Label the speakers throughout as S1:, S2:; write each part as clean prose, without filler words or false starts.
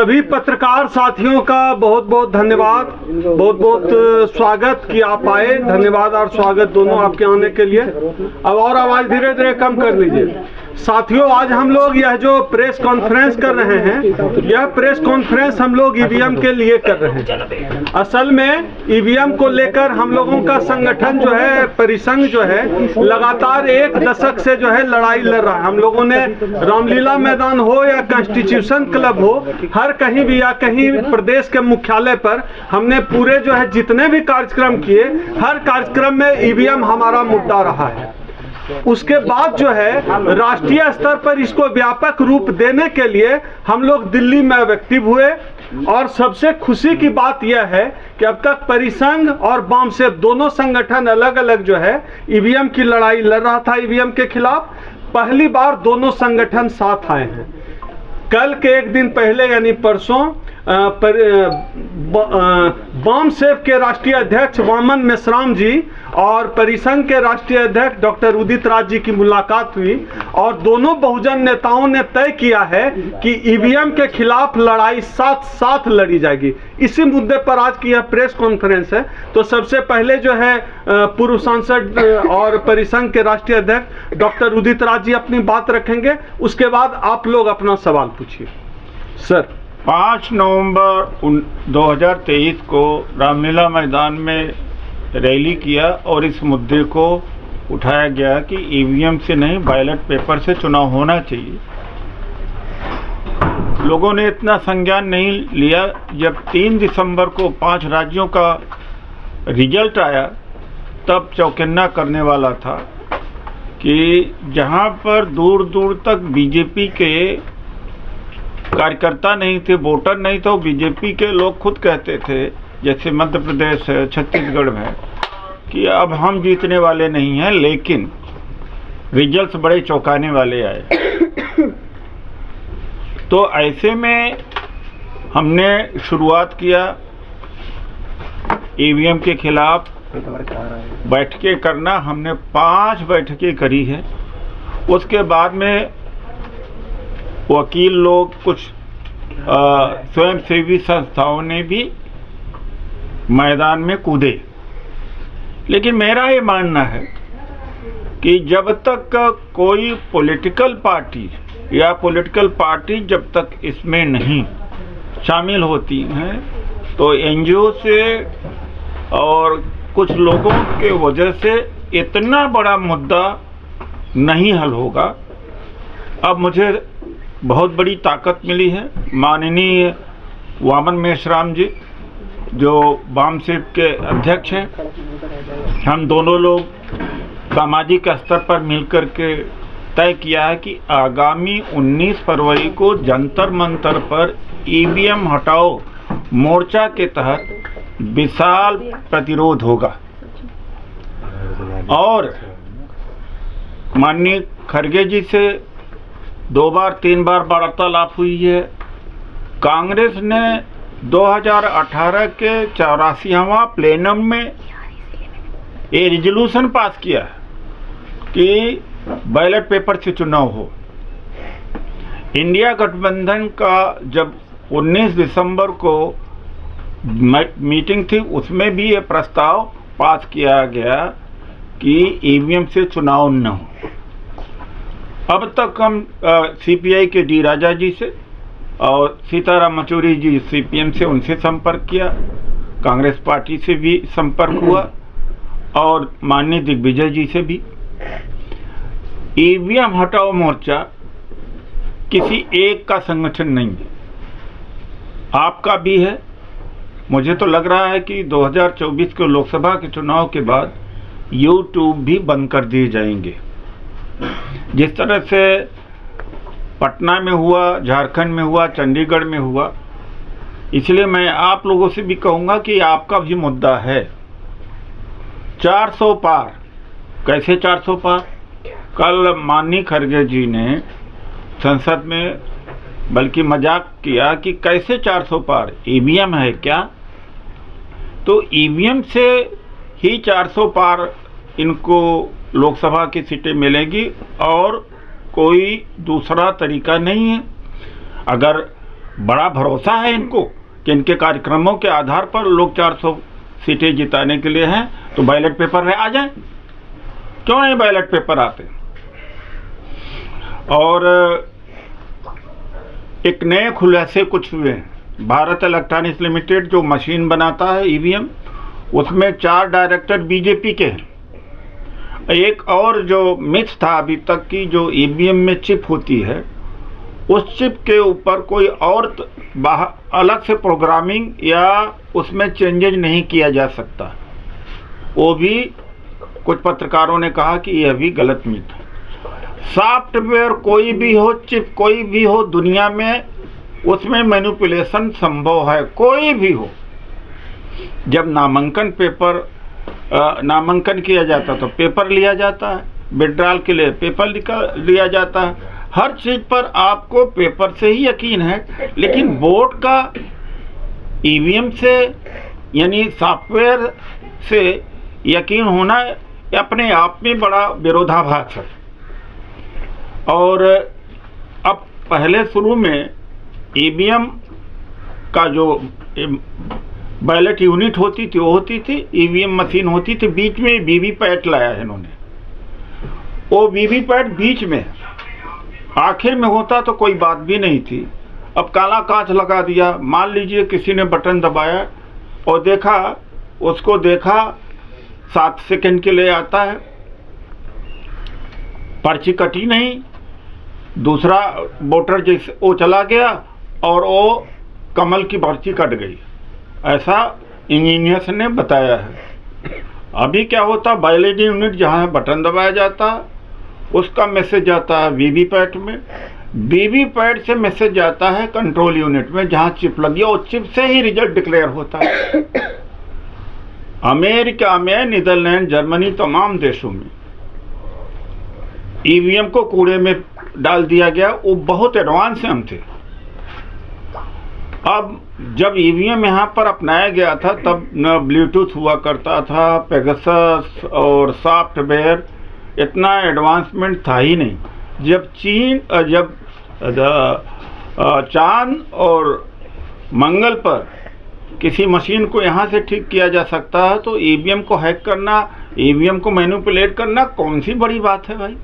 S1: सभी पत्रकार साथियों का बहुत बहुत धन्यवाद, बहुत बहुत स्वागत कि आप आए। धन्यवाद और स्वागत दोनों आपके आने के लिए। अब और आवाज़ धीरे धीरे कम कर लीजिए। साथियों, आज हम लोग यह जो प्रेस कॉन्फ्रेंस कर रहे हैं, यह प्रेस कॉन्फ्रेंस हम लोग ईवीएम के लिए कर रहे हैं। असल में ईवीएम को लेकर हम लोगों का संगठन जो है, परिसंघ जो है, लगातार 1 दशक से जो है लड़ाई लड़ रहा है। हम लोगों ने रामलीला मैदान हो या कॉन्स्टिट्यूशन क्लब हो, हर कहीं भी या कहीं प्रदेश के मुख्यालय पर हमने पूरे जो है जितने भी कार्यक्रम किए, हर कार्यक्रम में ईवीएम हमारा मुद्दा रहा है। उसके बाद जो है राष्ट्रीय स्तर पर इसको व्यापक रूप देने के लिए हम लोग दिल्ली में एक्टिव हुए और सबसे खुशी की बात यह है कि अब तक परिसंघ और वामसेप दोनों संगठन अलग अलग जो है ईवीएम की लड़ाई लड़ रहा था। ईवीएम के खिलाफ पहली बार दोनों संगठन साथ आए हैं। कल के एक दिन पहले यानी परसों वामसेप के राष्ट्रीय अध्यक्ष वामन मेश्राम जी और परिसंघ के राष्ट्रीय अध्यक्ष डॉक्टर उदित राज जी की मुलाकात हुई और दोनों बहुजन नेताओं ने तय किया है कि ईवीएम के खिलाफ लड़ाई साथ साथ लड़ी जाएगी। इसी मुद्दे पर आज की यह प्रेस कॉन्फ्रेंस है। तो सबसे पहले जो है पूर्व सांसद और परिसंघ के राष्ट्रीय अध्यक्ष डॉक्टर उदित राज जी अपनी बात रखेंगे, उसके बाद आप लोग अपना सवाल पूछिए। सर,
S2: 5 नवंबर 2023 को रामलीला मैदान में रैली किया और इस मुद्दे को उठाया गया कि ईवीएम से नहीं, बैलेट पेपर से चुनाव होना चाहिए। लोगों ने इतना संज्ञान नहीं लिया। जब 3 दिसंबर को 5 राज्यों का रिजल्ट आया, तब चौकन्ना करने वाला था कि जहां पर दूर दूर तक बीजेपी के कार्यकर्ता नहीं थे, वोटर नहीं थे, बीजेपी के लोग खुद कहते थे, जैसे मध्य प्रदेश है, छत्तीसगढ़ में, कि अब हम जीतने वाले नहीं हैं, लेकिन रिजल्ट्स बड़े चौंकाने वाले आए। तो ऐसे में हमने शुरुआत किया ईवीएम के खिलाफ बैठकें करना। हमने 5 बैठकें करी है। उसके बाद में वकील लोग, कुछ स्वयंसेवी संस्थाओं ने भी मैदान में कूदे। लेकिन मेरा ये मानना है कि जब तक कोई पॉलिटिकल पार्टी या पॉलिटिकल पार्टी जब तक इसमें नहीं शामिल होती हैं, तो एनजीओ से और कुछ लोगों के वजह से इतना बड़ा मुद्दा नहीं हल होगा। अब मुझे बहुत बड़ी ताकत मिली है। माननीय वामन मेश्राम जी जो वामसेप के अध्यक्ष हैं, हम दोनों लोग सामाजिक स्तर पर मिलकर के तय किया है कि आगामी 19 फरवरी को जंतर मंतर पर ईवीएम हटाओ मोर्चा के तहत विशाल प्रतिरोध होगा। और माननीय खड़गे जी से 2 बार 3 बार वार्तालाप हुई है। कांग्रेस ने 2018 के 84वां प्लेनम में ये रिजोल्यूशन पास किया कि बैलेट पेपर से चुनाव हो। इंडिया गठबंधन का जब 19 दिसंबर को मीटिंग थी, उसमें भी ये प्रस्ताव पास किया गया कि ईवीएम से चुनाव न हो। अब तक हम सीपीआई के डी राजा जी से और सीताराम येचुरी जी सीपीएम से, उनसे संपर्क किया, कांग्रेस पार्टी से भी संपर्क हुआ और माननीय दिग्विजय जी से भी। ईवीएम हटाओ मोर्चा किसी एक का संगठन नहीं है, आपका भी है। मुझे तो लग रहा है कि 2024 के लोकसभा के चुनाव के बाद यूट्यूब भी बंद कर दिए जाएंगे। जिस तरह से पटना में हुआ, झारखंड में हुआ, चंडीगढ़ में हुआ, इसलिए मैं आप लोगों से भी कहूँगा कि आपका भी मुद्दा है 400 पार। कैसे 400 पार? कल माननीय खड़गे जी ने संसद में बल्कि मजाक किया कि कैसे 400 पार, ईवीएम है क्या? तो ईवीएम से ही 400 पार इनको लोकसभा की सीटें मिलेगी और कोई दूसरा तरीका नहीं है। अगर बड़ा भरोसा है इनको कि इनके कार्यक्रमों के आधार पर लोग 400 सीटें जिताने के लिए हैं, तो बैलेट पेपर आ जाए। क्यों नहीं बैलेट पेपर आते? और एक नए खुलासे कुछ हुए हैं। भारत इलेक्ट्रॉनिक्स लिमिटेड जो मशीन बनाता है ईवीएम, उसमें 4 डायरेक्टर बीजेपी के हैं। एक और जो मिथ था अभी तक की, जो ईवीएम में चिप होती है, उस चिप के ऊपर कोई और अलग से प्रोग्रामिंग या उसमें चेंजेज नहीं किया जा सकता। वो भी कुछ पत्रकारों ने कहा कि यह भी गलत मिथ है। सॉफ्टवेयर कोई भी हो, चिप कोई भी हो दुनिया में, उसमें मैनिपुलेशन संभव है, कोई भी हो। जब नामांकन किया जाता तो पेपर लिया जाता है, विड्रॉल के लिए पेपर लिया जाता है, हर चीज पर आपको पेपर से ही यकीन है। लेकिन वोट का ईवीएम से यानी सॉफ्टवेयर से यकीन होना अपने आप में बड़ा विरोधाभास है। और अब पहले शुरू में ईवीएम का जो बैलेट यूनिट होती थी वो होती थी, ईवीएम मशीन होती थी, बीच में वीवीपैट लाया है इन्होंने। वो वीवीपैट बीच में, आखिर में होता तो कोई बात भी नहीं थी। अब काला कांच लगा दिया। मान लीजिए किसी ने बटन दबाया और उसको देखा 7 सेकंड के लिए आता है, पर्ची कटी नहीं, दूसरा वोटर जैसे वो चला गया और वो कमल की पर्ची कट गई, ऐसा इंजीनियर्स ने बताया है। अभी क्या होता, बैलेट यूनिट जहाँ बटन दबाया जाता उसका मैसेज जाता है वीवीपैट में, वीवीपैट से मैसेज जाता है कंट्रोल यूनिट में जहाँ चिप लगी है, और चिप से ही रिजल्ट डिक्लेयर होता है। अमेरिका में, नीदरलैंड, जर्मनी, तमाम देशों में ईवीएम को कूड़े में डाल दिया गया। वो बहुत एडवांस हम थे। अब जब ईवीएम यहाँ पर अपनाया गया था तब न ब्लूटूथ हुआ करता था, पेगासस और सॉफ्टवेयर इतना एडवांसमेंट था ही नहीं। जब चांद और मंगल पर किसी मशीन को यहाँ से ठीक किया जा सकता है, तो ईवीएम को हैक करना, ईवीएम को मैनिपुलेट करना कौन सी बड़ी बात है भाई।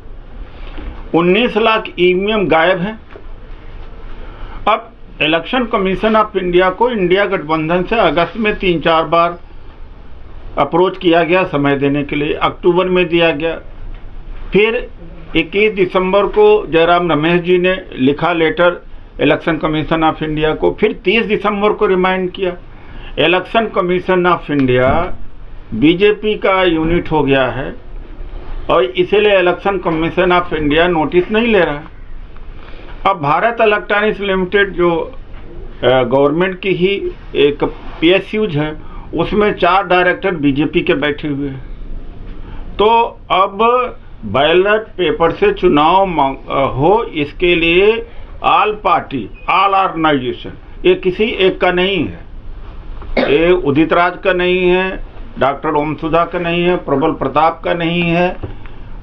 S2: 19 लाख ईवीएम गायब हैं। अब इलेक्शन कमीशन ऑफ इंडिया को इंडिया गठबंधन से अगस्त में 3-4 बार अप्रोच किया गया समय देने के लिए, अक्टूबर में दिया गया, फिर 21 दिसंबर को जयराम रमेश जी ने लिखा letter election commission of India को, फिर 30 दिसंबर को रिमाइंड किया। Election commission of India BJP का यूनिट हो गया है और इसीलिए election commission of India notice नहीं ले रहा है। अब भारत इलेक्ट्रॉनिक्स लिमिटेड जो गवर्नमेंट की ही एक पीएसयूज है, उसमें 4 डायरेक्टर बीजेपी के बैठे हुए हैं। तो अब बैलेट पेपर से चुनाव हो, इसके लिए ऑल पार्टी, ऑल ऑर्गेनाइजेशन, ये किसी एक का नहीं है, ये उदित राज का नहीं है, डॉक्टर ओम सुधा का नहीं है, प्रबल प्रताप का नहीं है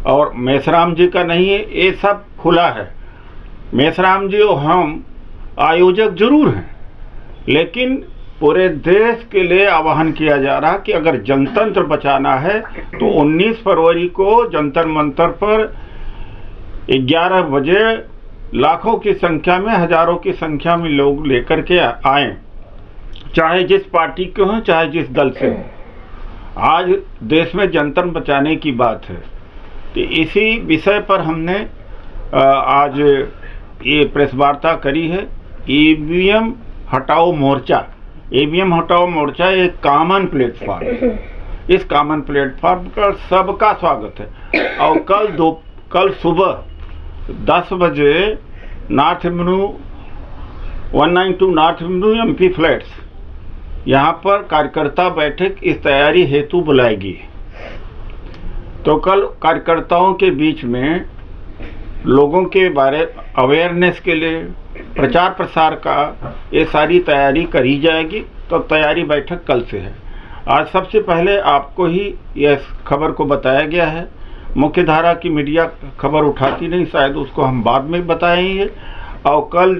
S2: और मेसराम जी का नहीं है। ये सब खुला है। मेसराम जी और हम आयोजक जरूर हैं, लेकिन पूरे देश के लिए आह्वान किया जा रहा कि अगर जनतंत्र बचाना है तो 19 फरवरी को जंतर मंतर पर 11 बजे लाखों की संख्या में, हजारों की संख्या में लोग लेकर के आए, चाहे जिस पार्टी के हों, चाहे जिस दल से हों। आज देश में जनतंत्र बचाने की बात है। तो इसी विषय पर हमने आज ये प्रेस वार्ता करी है। ईवीएम हटाओ मोर्चा, ईवीएम हटाओ मोर्चा एक कॉमन प्लेटफॉर्म, इस कॉमन प्लेटफॉर्म पर सबका स्वागत है। और कल सुबह 10 बजे north Avenue 192 north Avenue MP flats, यहाँ पर कार्यकर्ता बैठक इस तैयारी हेतु बुलाएगी। तो कल कार्यकर्ताओं के बीच में लोगों के बारे अवेयरनेस के लिए प्रचार प्रसार का ये सारी तैयारी करी जाएगी। तो तैयारी बैठक कल से है। आज सबसे पहले आपको ही यह खबर को बताया गया है। मुख्य धारा की मीडिया खबर उठाती नहीं, शायद उसको हम बाद में बताएंगे। और कल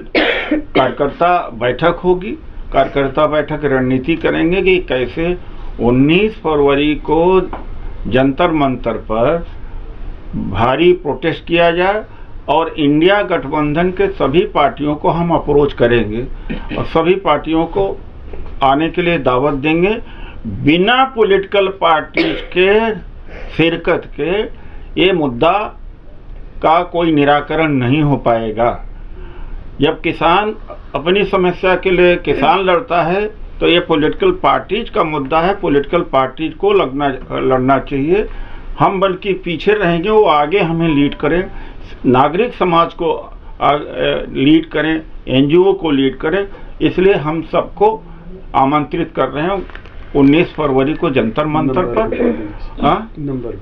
S2: कार्यकर्ता बैठक होगी। कार्यकर्ता बैठक रणनीति करेंगे कि कैसे 19 फरवरी को जंतर मंतर पर भारी प्रोटेस्ट किया जाए और इंडिया गठबंधन के सभी पार्टियों को हम अप्रोच करेंगे और सभी पार्टियों को आने के लिए दावत देंगे। बिना पॉलिटिकल पार्टीज के शिरकत के ये मुद्दा का कोई निराकरण नहीं हो पाएगा। जब किसान अपनी समस्या के लिए किसान लड़ता है तो ये पॉलिटिकल पार्टीज का मुद्दा है, पॉलिटिकल पार्टीज को लड़ना चाहिए। हम बल्कि पीछे रहेंगे, वो आगे हमें लीड करें, नागरिक समाज को लीड करें, एनजीओ को लीड करें। इसलिए हम सबको आमंत्रित कर रहे हैं 19 फरवरी को जंतर मंतर पर।
S1: नंबर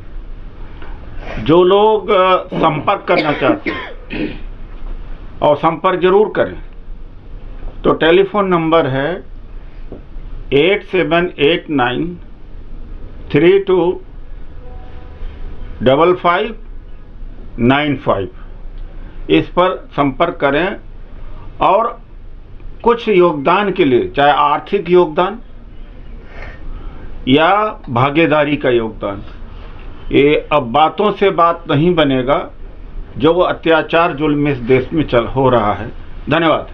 S2: जो लोग संपर्क करना चाहते हैं और संपर्क जरूर करें, तो टेलीफोन नंबर है 8789 325595। इस पर संपर्क करें और कुछ योगदान के लिए, चाहे आर्थिक योगदान या भागीदारी का योगदान, ये अब बातों से बात नहीं बनेगा। जो अत्याचार जुल्म इस देश में हो रहा है। धन्यवाद।